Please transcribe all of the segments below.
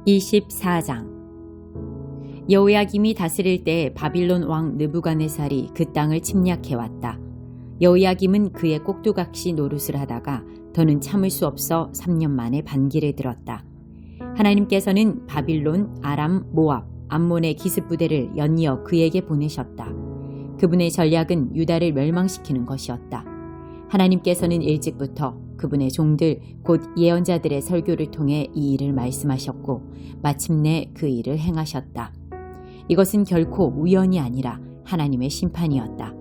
24장. 여호야김이 다스릴 때 바빌론 왕 느부갓네살이 그 땅을 침략해왔다. 여호야김은 그의 꼭두각시 노릇을 하다가 더는 참을 수 없어 3년 만에 반기를 들었다. 하나님께서는 바빌론, 아람, 모압, 암몬의 기습부대를 연이어 그에게 보내셨다. 그분의 전략은 유다를 멸망시키는 것이었다. 하나님께서는 일찍부터 그분의 종들 곧 예언자들의 설교를 통해 이 일을 말씀하셨고 마침내 그 일을 행하셨다. 이것은 결코 우연이 아니라 하나님의 심판이었다.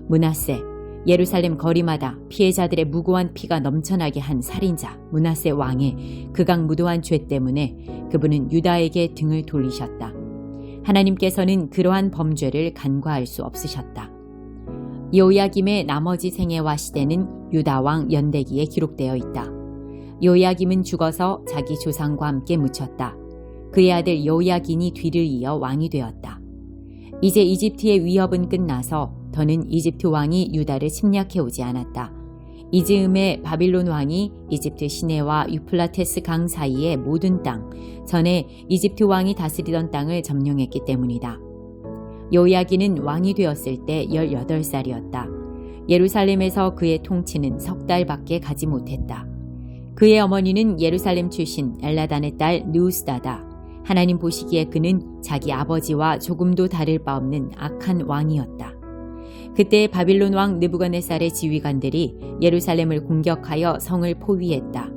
므낫세, 예루살렘 거리마다 피해자들의 무고한 피가 넘쳐나게 한 살인자 므낫세 왕의 극악무도한 죄 때문에 그분은 유다에게 등을 돌리셨다. 하나님께서는 그러한 범죄를 간과할 수 없으셨다. 여호야김의 나머지 생애와 시대는 유다 왕 연대기에 기록되어 있다. 여호야김은 죽어서 자기 조상과 함께 묻혔다. 그의 아들 여호야긴이 뒤를 이어 왕이 되었다. 이제 이집트의 위협은 끝나서 더는 이집트 왕이 유다를 침략해 오지 않았다. 이 즈음에 바빌론 왕이 이집트 시내와 유플라테스 강 사이의 모든 땅, 전에 이집트 왕이 다스리던 땅을 점령했기 때문이다. 여호야긴은 왕이 되었을 때 18살이었다. 예루살렘에서 그의 통치는 석 달밖에 가지 못했다. 그의 어머니는 예루살렘 출신 엘라단의 딸 느우스다다. 하나님 보시기에 그는 자기 아버지와 조금도 다를 바 없는 악한 왕이었다. 그때 바빌론 왕 느부갓네살의 지휘관들이 예루살렘을 공격하여 성을 포위했다.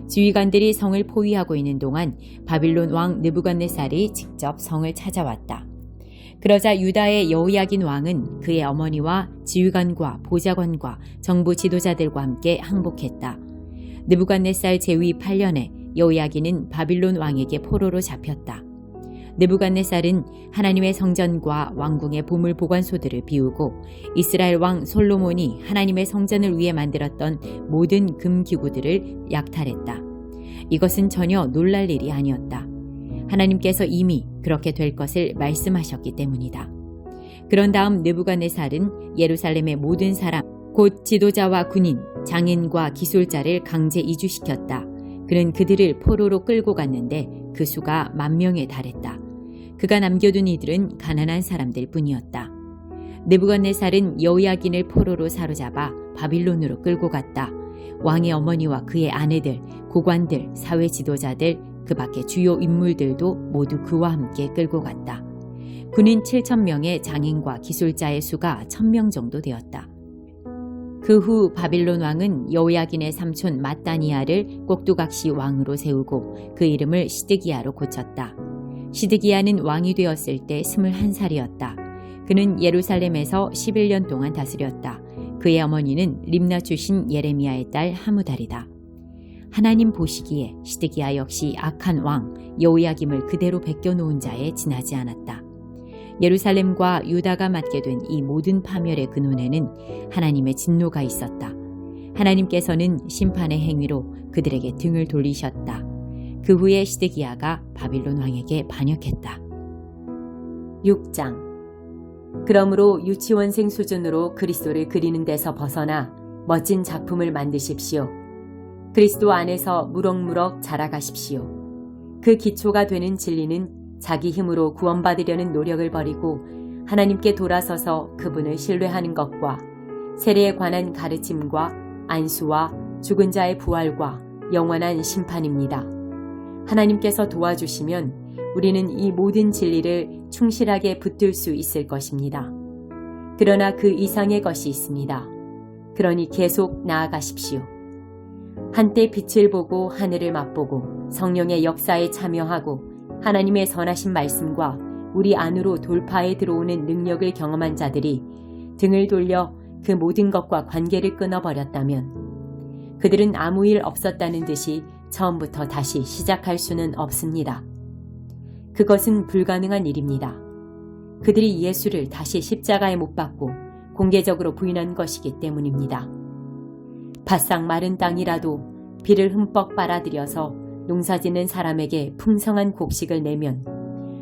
지휘관들이 성을 포위하고 있는 동안 바빌론 왕 느부갓네살이 직접 성을 찾아왔다. 그러자 유다의 여호야긴 왕은 그의 어머니와 지휘관과 보좌관과 정부 지도자들과 함께 항복했다. 느부갓네살 제위 8년에 여호야긴은 바빌론 왕에게 포로로 잡혔다. 느부갓네살은 하나님의 성전과 왕궁의 보물 보관소들을 비우고 이스라엘 왕 솔로몬이 하나님의 성전을 위해 만들었던 모든 금기구들을 약탈했다. 이것은 전혀 놀랄 일이 아니었다. 하나님께서 이미 그렇게 될 것을 말씀하셨기 때문이다. 그런 다음 느부갓네살은 예루살렘의 모든 사람, 곧 지도자와 군인, 장인과 기술자를 강제 이주시켰다. 그는 그들을 포로로 끌고 갔는데 그 수가 10,000명에 달했다. 그가 남겨둔 이들은 가난한 사람들 뿐이었다. 느부갓네살은 여호야긴을 포로로 사로잡아 바빌론으로 끌고 갔다. 왕의 어머니와 그의 아내들, 고관들, 사회 지도자들, 그 밖의 주요 인물들도 모두 그와 함께 끌고 갔다. 군인 7,000명의 장인과 기술자의 수가 1,000명 정도 되었다. 그 후 바빌론 왕은 여호야긴의 삼촌 마따니아를 꼭두각시 왕으로 세우고 그 이름을 시드기야로 고쳤다. 시드기야는 왕이 되었을 때 21살이었다. 그는 예루살렘에서 11년 동안 다스렸다. 그의 어머니는 림나 출신 예레미야의 딸 하무달이다. 하나님 보시기에 시드기야 역시 악한 왕 여호야김을 그대로 베껴놓은 자에 지나지 않았다. 예루살렘과 유다가 맞게 된 이 모든 파멸의 근원에는 하나님의 진노가 있었다. 하나님께서는 심판의 행위로 그들에게 등을 돌리셨다. 그 후에 시드기야가 바빌론 왕에게 반역했다. 6장. 그러므로 유치원생 수준으로 그리스도를 그리는 데서 벗어나 멋진 작품을 만드십시오. 그리스도 안에서 무럭무럭 자라가십시오. 그 기초가 되는 진리는 자기 힘으로 구원받으려는 노력을 버리고 하나님께 돌아서서 그분을 신뢰하는 것과 세례에 관한 가르침과 안수와 죽은 자의 부활과 영원한 심판입니다. 하나님께서 도와주시면 우리는 이 모든 진리를 충실하게 붙들 수 있을 것입니다. 그러나 그 이상의 것이 있습니다. 그러니 계속 나아가십시오. 한때 빛을 보고 하늘을 맛보고 성령의 역사에 참여하고 하나님의 선하신 말씀과 우리 안으로 돌파해 들어오는 능력을 경험한 자들이 등을 돌려 그 모든 것과 관계를 끊어버렸다면 그들은 아무 일 없었다는 듯이 처음부터 다시 시작할 수는 없습니다. 그것은 불가능한 일입니다. 그들이 예수를 다시 십자가에 못 박고 공개적으로 부인한 것이기 때문입니다. 바싹 마른 땅이라도 비를 흠뻑 빨아들여서 농사짓는 사람에게 풍성한 곡식을 내면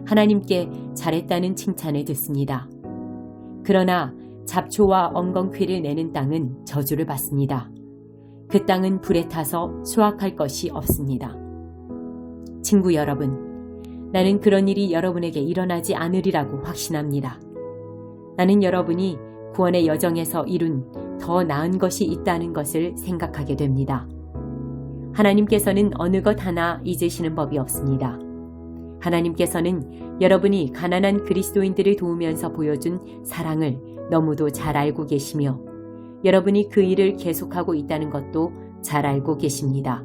하나님께 잘했다는 칭찬을 듣습니다. 그러나 잡초와 엉겅퀴를 내는 땅은 저주를 받습니다. 그 땅은 불에 타서 수확할 것이 없습니다. 친구 여러분, 나는 그런 일이 여러분에게 일어나지 않으리라고 확신합니다. 나는 여러분이 구원의 여정에서 이룬 더 나은 것이 있다는 것을 생각하게 됩니다. 하나님께서는 어느 것 하나 잊으시는 법이 없습니다. 하나님께서는 여러분이 가난한 그리스도인들을 도우면서 보여준 사랑을 너무도 잘 알고 계시며 여러분이 그 일을 계속하고 있다는 것도 잘 알고 계십니다.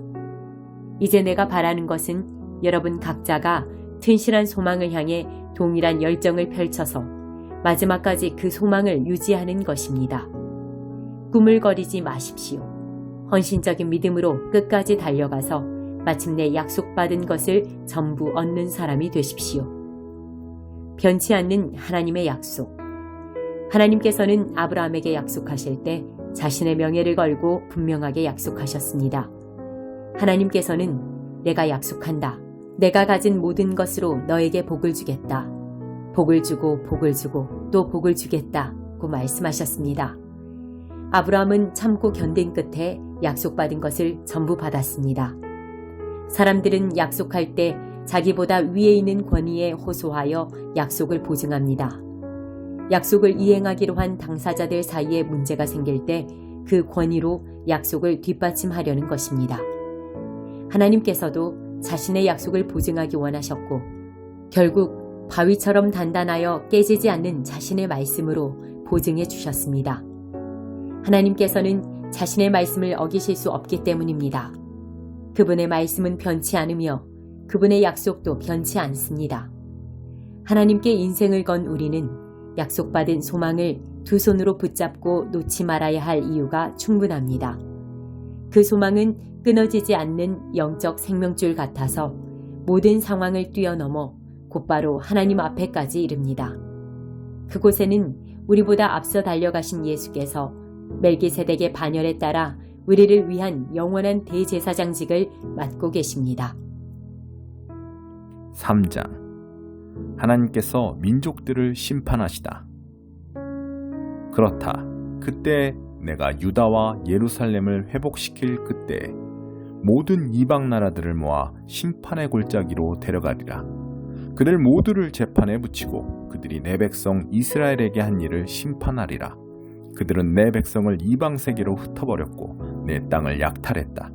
이제 내가 바라는 것은 여러분 각자가 튼실한 소망을 향해 동일한 열정을 펼쳐서 마지막까지 그 소망을 유지하는 것입니다. 꾸물거리지 마십시오. 헌신적인 믿음으로 끝까지 달려가서 마침내 약속받은 것을 전부 얻는 사람이 되십시오. 변치 않는 하나님의 약속. 하나님께서는 아브라함에게 약속하실 때 자신의 명예를 걸고 분명하게 약속하셨습니다. 하나님께서는 내가 약속한다. 내가 가진 모든 것으로 너에게 복을 주겠다. 복을 주고 복을 주고 또 복을 주겠다고 말씀하셨습니다. 아브라함은 참고 견딘 끝에 약속받은 것을 전부 받았습니다. 사람들은 약속할 때 자기보다 위에 있는 권위에 호소하여 약속을 보증합니다. 약속을 이행하기로 한 당사자들 사이에 문제가 생길 때 그 권위로 약속을 뒷받침하려는 것입니다. 하나님께서도 자신의 약속을 보증하기 원하셨고 결국 바위처럼 단단하여 깨지지 않는 자신의 말씀으로 보증해 주셨습니다. 하나님께서는 자신의 말씀을 어기실 수 없기 때문입니다. 그분의 말씀은 변치 않으며 그분의 약속도 변치 않습니다. 하나님께 인생을 건 우리는 약속받은 소망을 두 손으로 붙잡고 놓지 말아야 할 이유가 충분합니다. 그 소망은 끊어지지 않는 영적 생명줄 같아서 모든 상황을 뛰어넘어 곧바로 하나님 앞에까지 이릅니다. 그곳에는 우리보다 앞서 달려가신 예수께서 멜기세덱의 반열에 따라 우리를 위한 영원한 대제사장직을 맡고 계십니다. 3장. 하나님께서 민족들을 심판하시다. 그렇다. 그때 내가 유다와 예루살렘을 회복시킬 그때에 모든 이방 나라들을 모아 심판의 골짜기로 데려가리라. 그들 모두를 재판에 붙이고 그들이 내 백성 이스라엘에게 한 일을 심판하리라. 그들은 내 백성을 이방 세계로 흩어버렸고 내 땅을 약탈했다.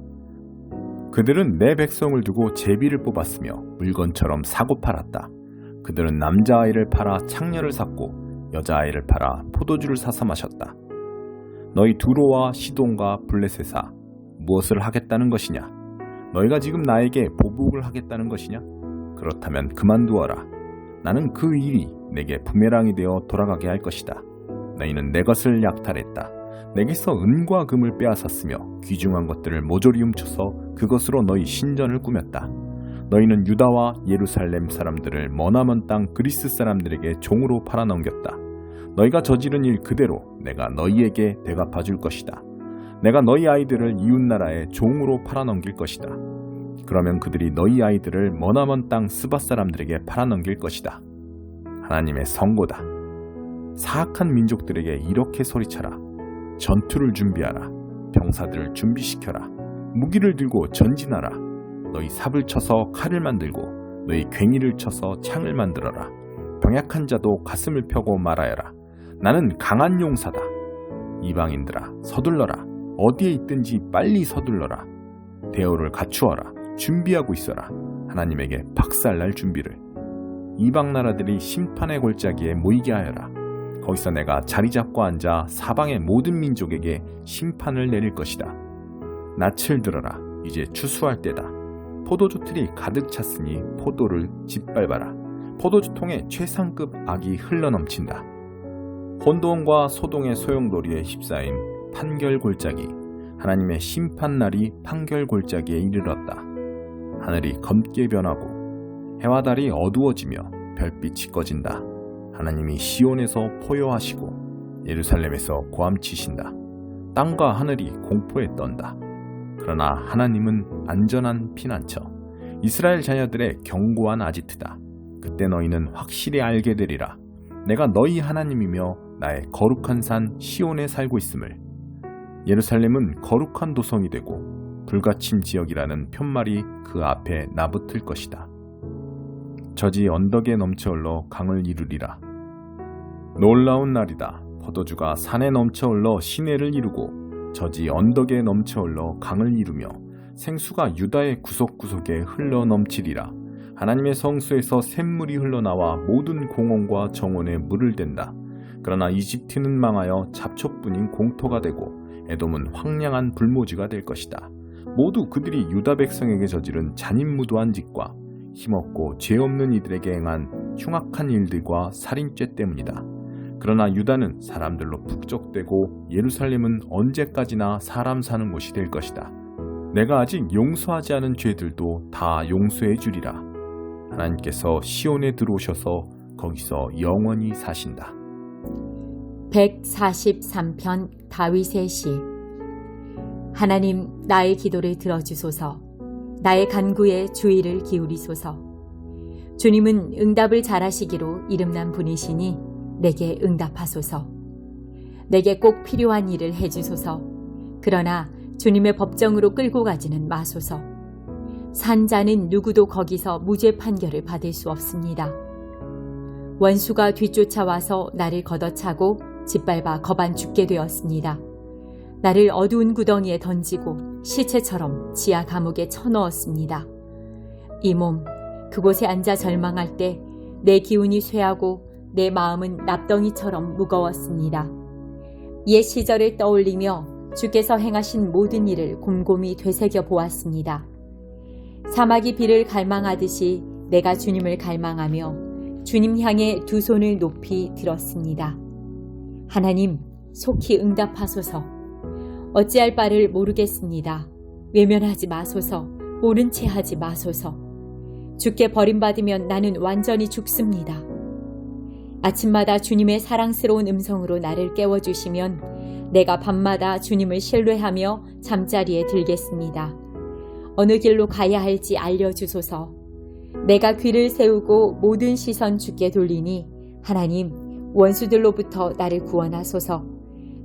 그들은 내 백성을 두고 제비를 뽑았으며 물건처럼 사고 팔았다. 그들은 남자아이를 팔아 창녀를 샀고 여자아이를 팔아 포도주를 사서 마셨다. 너희 두로와 시돈과 블레셋아, 무엇을 하겠다는 것이냐? 너희가 지금 나에게 보복을 하겠다는 것이냐? 그렇다면 그만두어라. 나는 그 일이 내게 부메랑이 되어 돌아가게 할 것이다. 너희는 내 것을 약탈했다. 내게서 은과 금을 빼앗았으며 귀중한 것들을 모조리 훔쳐서 그것으로 너희 신전을 꾸몄다. 너희는 유다와 예루살렘 사람들을 머나먼 땅 그리스 사람들에게 종으로 팔아넘겼다. 너희가 저지른 일 그대로 내가 너희에게 대갚아 줄 것이다. 내가 너희 아이들을 이웃나라에 종으로 팔아넘길 것이다. 그러면 그들이 너희 아이들을 머나먼 땅 스바 사람들에게 팔아넘길 것이다. 하나님의 선고다. 사악한 민족들에게 이렇게 소리쳐라. 전투를 준비하라. 병사들을 준비시켜라. 무기를 들고 전진하라. 너희 삽을 쳐서 칼을 만들고 너희 괭이를 쳐서 창을 만들어라. 병약한 자도 가슴을 펴고 말하여라. 나는 강한 용사다. 이방인들아, 서둘러라. 어디에 있든지 빨리 서둘러라. 대오를 갖추어라. 준비하고 있어라. 하나님에게 박살날 준비를. 이방 나라들이 심판의 골짜기에 모이게 하여라. 거기서 내가 자리 잡고 앉아 사방의 모든 민족에게 심판을 내릴 것이다. 낯을 들어라. 이제 추수할 때다. 포도주 틀이 가득 찼으니 포도를 짓밟아라. 포도주통에 최상급 악이 흘러넘친다. 혼돈과 소동의 소용돌이에 휩싸인 판결 골짜기. 하나님의 심판날이 판결 골짜기에 이르렀다. 하늘이 검게 변하고 해와 달이 어두워지며 별빛이 꺼진다. 하나님이 시온에서 포효하시고 예루살렘에서 고함치신다. 땅과 하늘이 공포에 떤다. 그러나 하나님은 안전한 피난처, 이스라엘 자녀들의 견고한 아지트다. 그때 너희는 확실히 알게 되리라. 내가 너희 하나님이며 나의 거룩한 산 시온에 살고 있음을. 예루살렘은 거룩한 도성이 되고 불가침 지역이라는 편말이 그 앞에 나붙을 것이다. 저지 언덕에 넘쳐 흘러 강을 이루리라. 놀라운 날이다. 포도주가 산에 넘쳐 흘러 시내를 이루고 저지 언덕에 넘쳐 흘러 강을 이루며 생수가 유다의 구석구석에 흘러 넘치리라. 하나님의 성소에서 샘물이 흘러나와 모든 공원과 정원에 물을 댄다. 그러나 이집트는 망하여 잡초뿐인 공터가 되고 에돔은 황량한 불모지가 될 것이다. 모두 그들이 유다 백성에게 저지른 잔인무도한 짓과 힘없고 죄 없는 이들에게 행한 흉악한 일들과 살인죄 때문이다. 그러나 유다는 사람들로 북적대고 예루살렘은 언제까지나 사람 사는 곳이 될 것이다. 내가 아직 용서하지 않은 죄들도 다 용서해 주리라. 하나님께서 시온에 들어오셔서 거기서 영원히 사신다. 143편 다윗의 시. 하나님, 나의 기도를 들어주소서. 나의 간구에 주의를 기울이소서. 주님은 응답을 잘하시기로 이름난 분이시니 내게 응답하소서. 내게 꼭 필요한 일을 해주소서. 그러나 주님의 법정으로 끌고 가지는 마소서. 산자는 누구도 거기서 무죄 판결을 받을 수 없습니다. 원수가 뒤쫓아와서 나를 걷어차고 짓밟아 거반 죽게 되었습니다. 나를 어두운 구덩이에 던지고 시체처럼 지하 감옥에 쳐넣었습니다. 이 몸 그곳에 앉아 절망할 때 내 기운이 쇠하고 내 마음은 납덩이처럼 무거웠습니다. 옛 시절을 떠올리며 주께서 행하신 모든 일을 곰곰이 되새겨 보았습니다. 사마귀 비를 갈망하듯이 내가 주님을 갈망하며 주님 향해 두 손을 높이 들었습니다. 하나님, 속히 응답하소서. 어찌할 바를 모르겠습니다. 외면하지 마소서. 모른 채 하지 마소서. 주께 버림받으면 나는 완전히 죽습니다. 아침마다 주님의 사랑스러운 음성으로 나를 깨워주시면 내가 밤마다 주님을 신뢰하며 잠자리에 들겠습니다. 어느 길로 가야 할지 알려주소서. 내가 귀를 세우고 모든 시선 주께 돌리니 하나님, 원수들로부터 나를 구원하소서.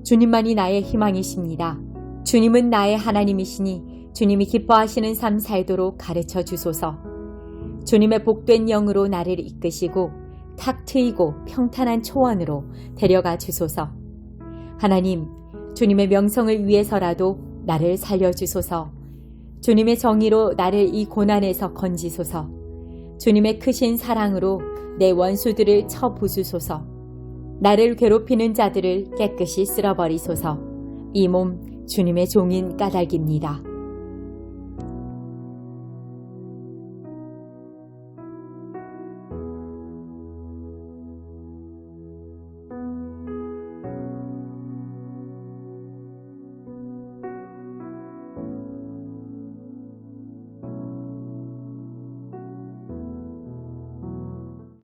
주님만이 나의 희망이십니다. 주님은 나의 하나님이시니 주님이 기뻐하시는 삶 살도록 가르쳐 주소서. 주님의 복된 영으로 나를 이끄시고 탁 트이고 평탄한 초원으로 데려가 주소서. 하나님, 주님의 명성을 위해서라도 나를 살려주소서. 주님의 정의로 나를 이 고난에서 건지소서. 주님의 크신 사랑으로 내 원수들을 쳐 부수소서. 나를 괴롭히는 자들을 깨끗이 쓸어버리소서. 이 몸 주님의 종인 까닭입니다.